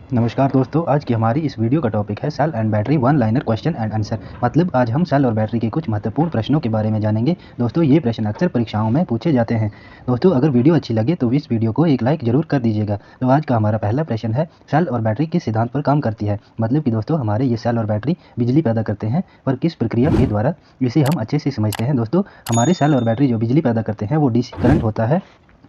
नमस्कार दोस्तों, आज की हमारी इस वीडियो का टॉपिक है cell and battery one liner question and answer. मतलब आज हम सेल और बैटरी के कुछ महत्वपूर्ण प्रश्नों के बारे में जानेंगे। दोस्तों ये प्रश्न अक्सर परीक्षाओं में पूछे जाते हैं। दोस्तों अगर वीडियो अच्छी लगे तो इस वीडियो को एक लाइक जरूर कर दीजिएगा। तो आज का हमारा पहला प्रश्न है, सेल और बैटरी किस सिद्धांत पर काम करती है। मतलब कि दोस्तों हमारे ये सेल और बैटरी बिजली पैदा करते हैं, पर किस प्रक्रिया के द्वारा, इसे हम अच्छे से समझते हैं। दोस्तों हमारे सेल और बैटरी जो बिजली पैदा करते हैं वो डीसी करंट होता है,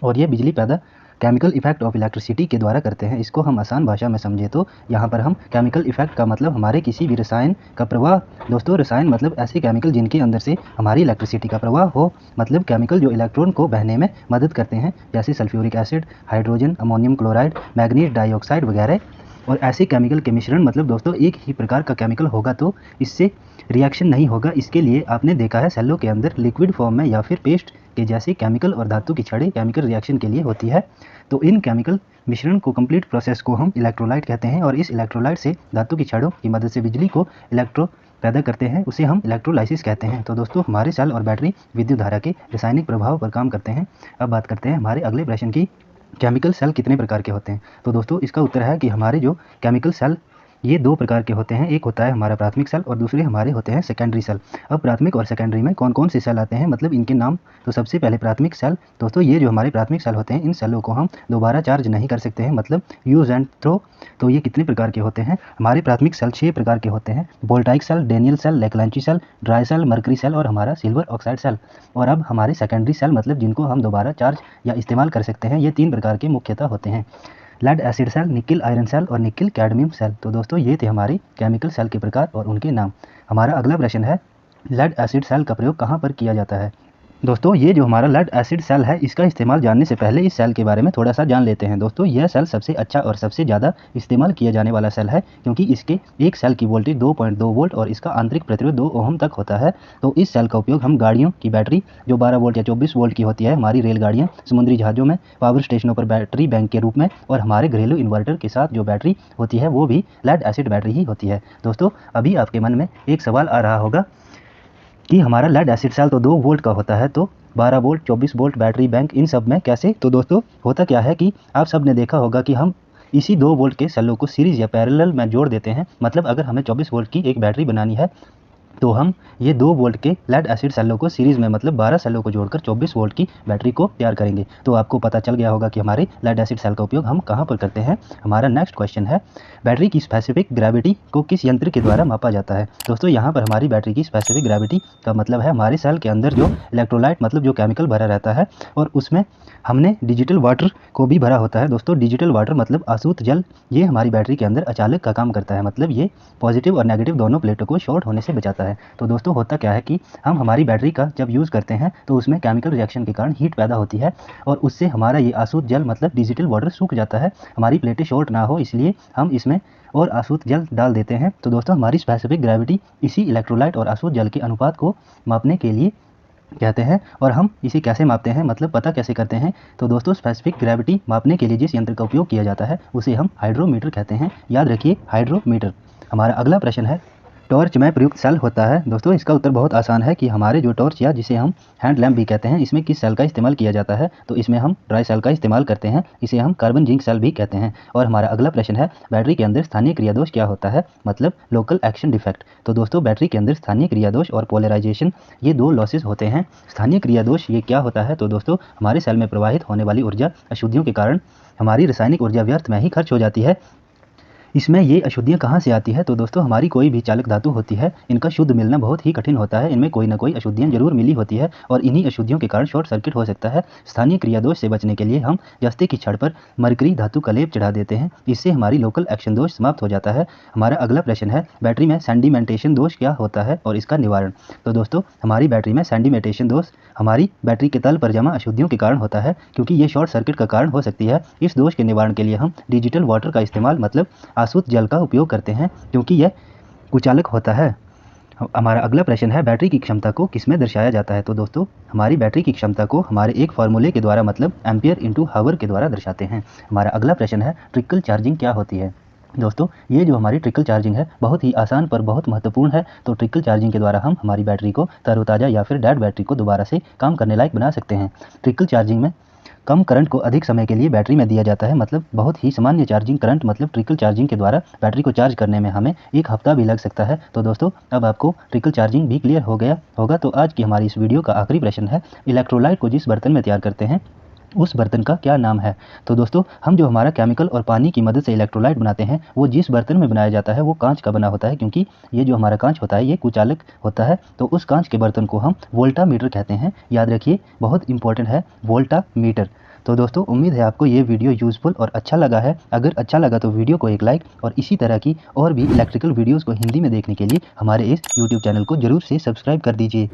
और ये बिजली पैदा केमिकल इफेक्ट ऑफ इलेक्ट्रिसिटी के द्वारा करते हैं। इसको हम आसान भाषा में समझे तो यहाँ पर हम केमिकल इफेक्ट का मतलब हमारे किसी भी रसायन का प्रवाह। दोस्तों रसायन मतलब ऐसे केमिकल जिनके अंदर से हमारी इलेक्ट्रिसिटी का प्रवाह हो, मतलब केमिकल जो इलेक्ट्रॉन को बहने में मदद करते हैं, जैसे sulphuric acid, hydrogen, ammonium chloride, manganese dioxide वगैरह। और ऐसे केमिकल के मिश्रण, मतलब दोस्तों एक ही प्रकार का केमिकल होगा तो इससे रिएक्शन नहीं होगा। इसके लिए आपने देखा है सेलों के अंदर लिक्विड फॉर्म में या फिर पेस्ट के जैसे केमिकल और धातु की छड़ें केमिकल रिएक्शन के लिए होती है। तो इन केमिकल मिश्रण को कंप्लीट प्रोसेस को हम इलेक्ट्रोलाइट कहते हैं, और इस इलेक्ट्रोलाइट से धातु की छड़ों की मदद से बिजली को इलेक्ट्रो पैदा करते हैं, उसे हम इलेक्ट्रोलाइसिस कहते हैं। तो दोस्तों हमारे सेल और बैटरी विद्युत धारा के रासायनिक प्रभाव पर काम करते हैं। अब बात करते हैं हमारे अगले प्रश्न की, केमिकल सेल कितने प्रकार के होते हैं। तो दोस्तों इसका उत्तर है कि हमारे जो केमिकल सेल ये दो प्रकार के होते हैं। एक होता है हमारा प्राथमिक सेल और दूसरे हमारे होते हैं सेकेंडरी सेल। अब प्राथमिक और सेकेंडरी में कौन कौन से सेल आते हैं, मतलब इनके नाम। तो सबसे पहले प्राथमिक सेल। दोस्तों ये जो हमारे प्राथमिक सेल होते हैं, इन सेलों को हम दोबारा चार्ज नहीं कर सकते हैं, मतलब यूज एंड थ्रो। तो ये कितने प्रकार के होते हैं, हमारे प्राथमिक सेल 6 प्रकार के होते हैं। Voltaic cell, Daniel cell, Leclanche cell, dry cell, mercury cell और हमारा सिल्वर ऑक्साइड सेल। और अब हमारे सेकेंडरी सेल, मतलब जिनको हम दोबारा चार्ज या इस्तेमाल कर सकते हैं, ये 3 प्रकार के मुख्यतः होते हैं। Lead acid cell, nickel iron cell और निकिल कैडमियम सेल। तो दोस्तों ये थे हमारे केमिकल सेल के प्रकार और उनके नाम। हमारा अगला प्रश्न है, लेड एसिड सेल का प्रयोग कहाँ पर किया जाता है। दोस्तों ये जो हमारा लेड एसिड सेल है, इसका इस्तेमाल जानने से पहले इस सेल के बारे में थोड़ा सा जान लेते हैं। दोस्तों यह सेल सबसे अच्छा और सबसे ज़्यादा इस्तेमाल किया जाने वाला सेल है, क्योंकि इसके एक सेल की वोल्टेज 2.2 वोल्ट और इसका आंतरिक प्रतिरोध 2 ओम तक होता है। तो इस सेल का उपयोग हम गाड़ियों की बैटरी जो 12 वोल्ट या 24 वोल्ट की होती है, हमारी रेलगाड़ियाँ, समुद्री जहाज़ों में, पावर स्टेशनों पर बैटरी बैंक के रूप में, और हमारे घरेलू इन्वर्टर के साथ जो बैटरी होती है वो भी लेड एसिड बैटरी ही होती है। दोस्तों अभी आपके मन में एक सवाल आ रहा होगा कि हमारा लेड एसिड सेल तो 2 वोल्ट का होता है, तो 12 वोल्ट, 24 वोल्ट बैटरी बैंक इन सब में कैसे। तो दोस्तों होता क्या है कि आप सब ने देखा होगा कि हम इसी 2 वोल्ट के सेलों को सीरीज या पैरेलल में जोड़ देते हैं। मतलब अगर हमें 24 वोल्ट की एक बैटरी बनानी है तो हम ये 2 वोल्ट के लेड एसिड सेलों को सीरीज़ में, मतलब 12 सेलों को जोड़कर 24 वोल्ट की बैटरी को तैयार करेंगे। तो आपको पता चल गया होगा कि हमारे लेड एसिड सेल का उपयोग हम कहाँ पर करते हैं। हमारा नेक्स्ट क्वेश्चन है, बैटरी की स्पेसिफिक ग्रेविटी को किस यंत्र के द्वारा मापा जाता है। दोस्तों यहाँ पर हमारी बैटरी की स्पेसिफिक ग्रेविटी का मतलब है हमारे सेल के अंदर जो इलेक्ट्रोलाइट, मतलब जो केमिकल भरा रहता है, और उसमें हमने डिजिटल वाटर को भी भरा होता है। दोस्तों डिजिटल वाटर मतलब आसूत जल, ये हमारी बैटरी के अंदर अचालक का काम करता है। मतलब ये पॉजिटिव और नेगेटिव दोनों प्लेटों को शॉर्ट होने से बचाता है। तो दोस्तों होता क्या है कि हम हमारी बैटरी का जब यूज़ करते हैं तो उसमें केमिकल रिएक्शन के कारण हीट पैदा होती है, और उससे हमारा ये आसूत जल, मतलब डिजिटल वाटर, सूख जाता है। हमारी प्लेटें शॉर्ट ना हो इसलिए हम इसमें और आसूत जल डाल देते हैं। तो दोस्तों हमारी स्पेसिफिक ग्रेविटी इसी इलेक्ट्रोलाइट और आसूत जल के अनुपात को मापने के लिए कहते हैं। और हम इसे कैसे मापते हैं, मतलब पता कैसे करते हैं। तो दोस्तों स्पेसिफिक ग्रेविटी मापने के लिए जिस यंत्र का उपयोग किया जाता है उसे हम हाइड्रोमीटर कहते हैं। याद रखिए हाइड्रोमीटर। हमारा अगला प्रश्न है, टॉर्च में प्रयुक्त सेल होता है। दोस्तों इसका उत्तर बहुत आसान है कि हमारे जो टॉर्च या जिसे हम हैंड लैम्प भी कहते हैं, इसमें किस सेल का इस्तेमाल किया जाता है। तो इसमें हम ड्राई सेल का इस्तेमाल करते हैं, इसे हम कार्बन जिंक सेल भी कहते हैं। और हमारा अगला प्रश्न है, बैटरी के अंदर स्थानीय क्रियादोष क्या होता है, मतलब लोकल एक्शन डिफेक्ट। तो दोस्तों बैटरी के अंदर स्थानीय क्रियादोष और पोलराइजेशन, ये 2 लॉसेज होते हैं। स्थानीय क्रियादोष ये क्या होता है, तो दोस्तों हमारे सेल में प्रवाहित होने वाली ऊर्जा अशुद्धियों के कारण हमारी रासायनिक ऊर्जा व्यर्थ में ही खर्च हो जाती है। इसमें ये अशुद्धियाँ कहाँ से आती है, तो दोस्तों हमारी कोई भी चालक धातु होती है, इनका शुद्ध मिलना बहुत ही कठिन होता है। इनमें कोई ना कोई अशुद्धियाँ जरूर मिली होती है, और इन्हीं अशुद्धियों के कारण शॉर्ट सर्किट हो सकता है। स्थानीय क्रियादोष से बचने के लिए हम जस्ते की छड़ पर मरकरी धातु का लेप चढ़ा देते हैं, इससे हमारी लोकल एक्शन दोष समाप्त हो जाता है। हमारा अगला प्रश्न है, बैटरी में सेंडिमेंटेशन दोष क्या होता है और इसका निवारण। तो दोस्तों हमारी बैटरी में सेंडिमेंटेशन दोष हमारी बैटरी के तल पर जमा अशुद्धियों के कारण होता है, क्योंकि ये शॉर्ट सर्किट का कारण हो सकती है। इस दोष के निवारण के लिए हम डिजिटल वाटर का इस्तेमाल, मतलब आसूत जल का उपयोग करते हैं, क्योंकि यह कुचालक होता है। हमारा अगला प्रश्न है, बैटरी की क्षमता को किसमें दर्शाया जाता है। तो दोस्तों हमारी बैटरी की क्षमता को हमारे एक फार्मूले के द्वारा, मतलब एम्पियर इंटू हावर के द्वारा दर्शाते हैं। हमारा अगला प्रश्न है, ट्रिकल चार्जिंग क्या होती है। दोस्तों ये जो हमारी ट्रिकल चार्जिंग है बहुत ही आसान पर बहुत महत्वपूर्ण है। तो ट्रिकल चार्जिंग के द्वारा हम हमारी बैटरी को तरोताज़ा या फिर डेड बैटरी को दोबारा से काम करने लायक बना सकते हैं। ट्रिकल चार्जिंग में कम करंट को अधिक समय के लिए बैटरी में दिया जाता है, मतलब बहुत ही सामान्य चार्जिंग करंट मतलब ट्रिकल चार्जिंग के द्वारा बैटरी को चार्ज करने में हमें 1 हफ्ता भी लग सकता है। तो दोस्तों अब आपको ट्रिकल चार्जिंग भी क्लियर हो गया होगा। तो आज की हमारी इस वीडियो का आखिरी प्रश्न है, इलेक्ट्रोलाइट को जिस बर्तन में तैयार करते हैं उस बर्तन का क्या नाम है। तो दोस्तों हम जो हमारा केमिकल और पानी की मदद से इलेक्ट्रोलाइट बनाते हैं वो जिस बर्तन में बनाया जाता है वो कांच का बना होता है, क्योंकि ये जो हमारा कांच होता है ये कुचालक होता है। तो उस कांच के बर्तन को हम वोल्टामीटर कहते हैं। याद रखिए, बहुत इंपॉर्टेंट है वोल्टामीटर। तो दोस्तों उम्मीद है आपको ये वीडियो यूज़फुल और अच्छा लगा है। अगर अच्छा लगा तो वीडियो को एक लाइक और इसी तरह की और भी इलेक्ट्रिकल वीडियोज़ को हिंदी में देखने के लिए हमारे इस यूट्यूब चैनल को ज़रूर से सब्सक्राइब कर दीजिए।